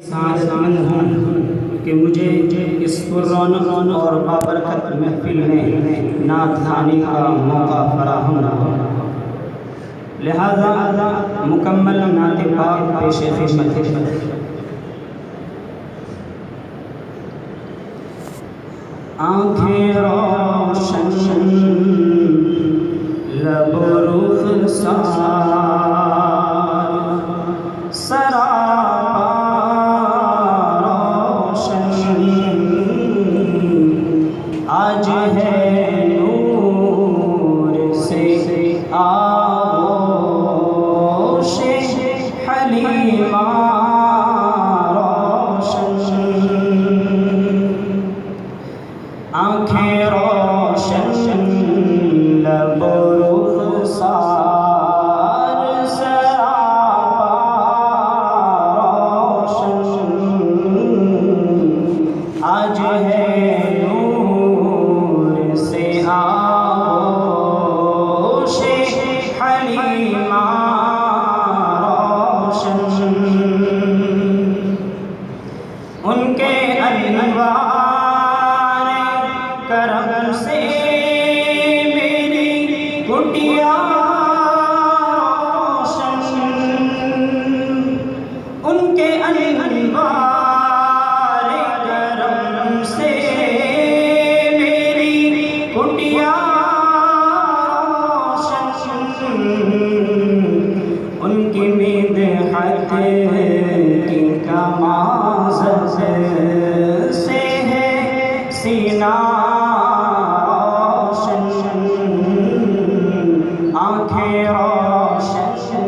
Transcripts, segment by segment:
सादतमंद हूँ कि मुझे इस पुररौनक और बाबरकत महफिल में नात गाने का मौका फराहम रहा। लिहाजा मुकम्मल नात पाक पेश खिदमत है। आँखें रोशन लब रुख़सार सरापा रोशन आज है नूर से आगोश हलीमा रोशन। आँखें रोशन लब रुख़सार सरापा रोशन आज है नूर से आगोश हलीमा रोशन। उनके अनवार करम से मेरी कुटिया रोशन। उनके अनवार करम से मेरी कुटिया रोशन। उनकी मिदहत की कमाज़त से है सीना रोशन। आँखें रोशन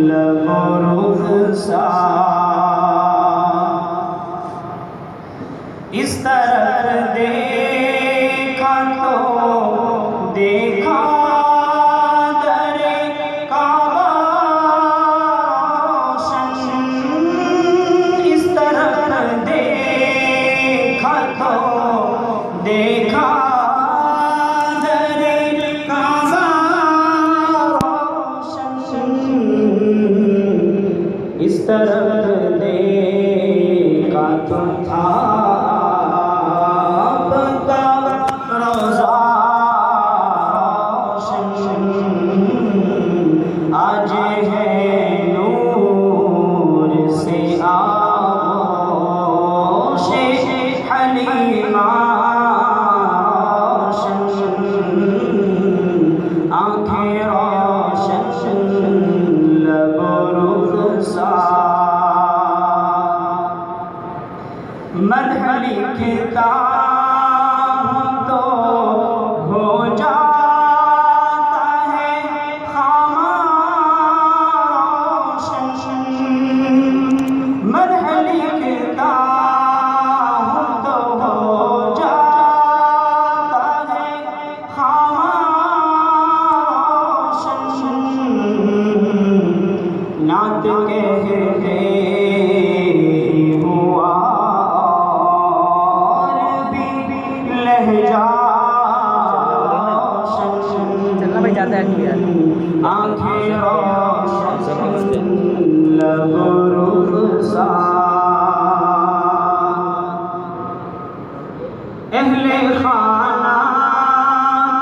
लब रुख़सार। इस तरफ देखा तो देखा दरे काबा रोशन। इस तरफ देखा तो देखा दरे काबा रोशन। इस तरफ देखा तो था आपका रोज़ा रोशन। आज है नूर से आगोश हलीमा रोशन। आँखें रोशन लब रुख़सार। मदह लिखता हूँ तो हो जाता है खामोश। मदह लिखता हूँ तो हो जाता है खामोश। नात कहते हुआ लहजा चलना भाई जाता है। आँखें रोशन लब रुख़सार। अहले खाना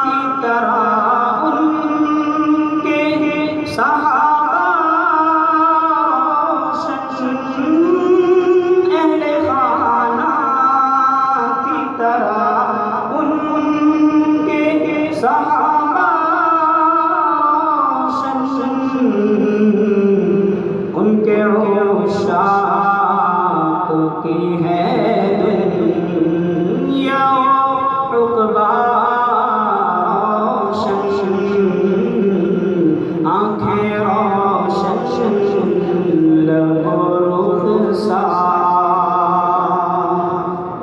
की तरह उनके सहाबा रोशन। अहले खाना की तरह सहाबा रोशन। उनके उशाक़ की है दुनिया उक़बा रोशन। आँखें रोशन लब रुख़सार।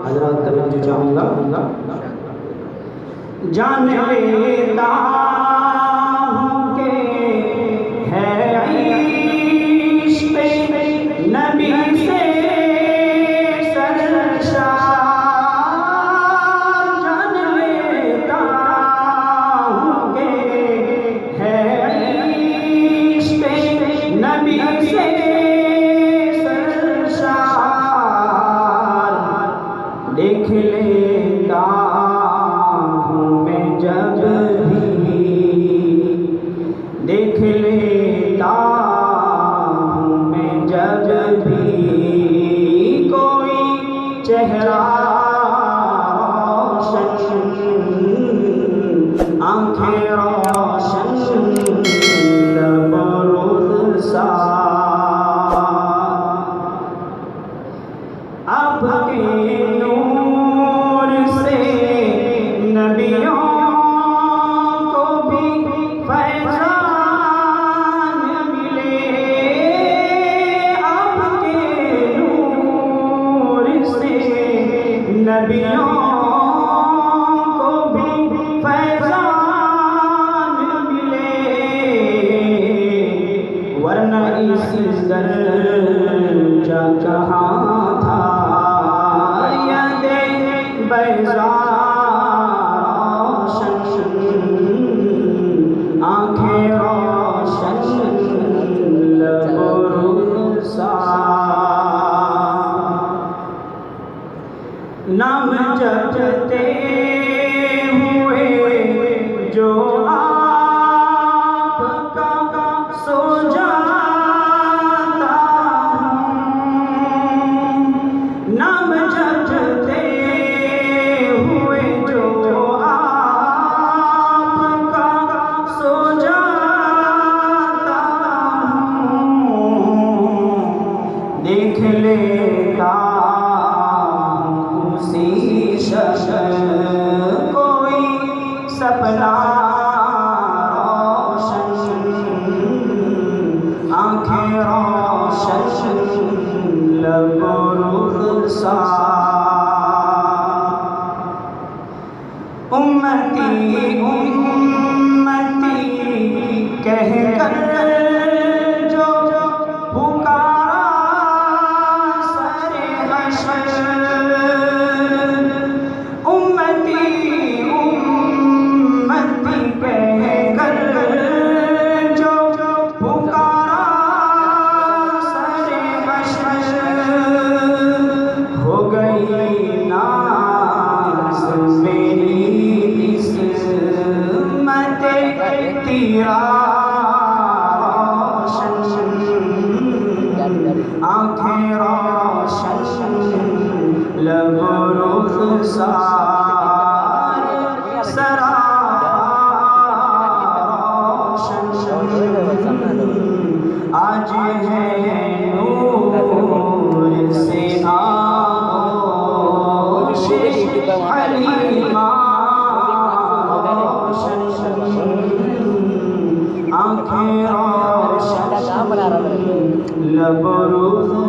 हज़रात तवज्जो चाहूँगा। जान लेता हूँ कि है इश्क़ नबी से सरशार। जान लेता हूँ कि है इश्क़ नबी से सरशार। भी कोई चेहरा रोशन, आंखें रोशन, लब रुखसार आपके नूर से नबियों को भी फैज़ान मिले। आपके नूर से नबियों को भी फैज़ान मिले, वरना इस दर्जा कहाँ था बैज़ा रोशन, आँखें रोशन, लब रुखसार। नाम जपते हुए जो आपका सो जाता हूँ, नाम जपते हुए जो आपका सो जाता हूँ, देख लेता उसी शख्स कोई सपना रोशन, आँखें रोशन, लब रुखसार। उम्मती उम्मती कहकर जो पुकारा सरे हश्र, उम्मती उम्मती कहकर जो पुकारा सरे हश्र, हो गई नाज़ मेरी किस्मत तेरा रोशन, आँखें रोशन, लब रुखसार, सरापा रोशन। आज है नूर से आगोश हलीमा रोशन, आँखें रोशन, लब रुखसार।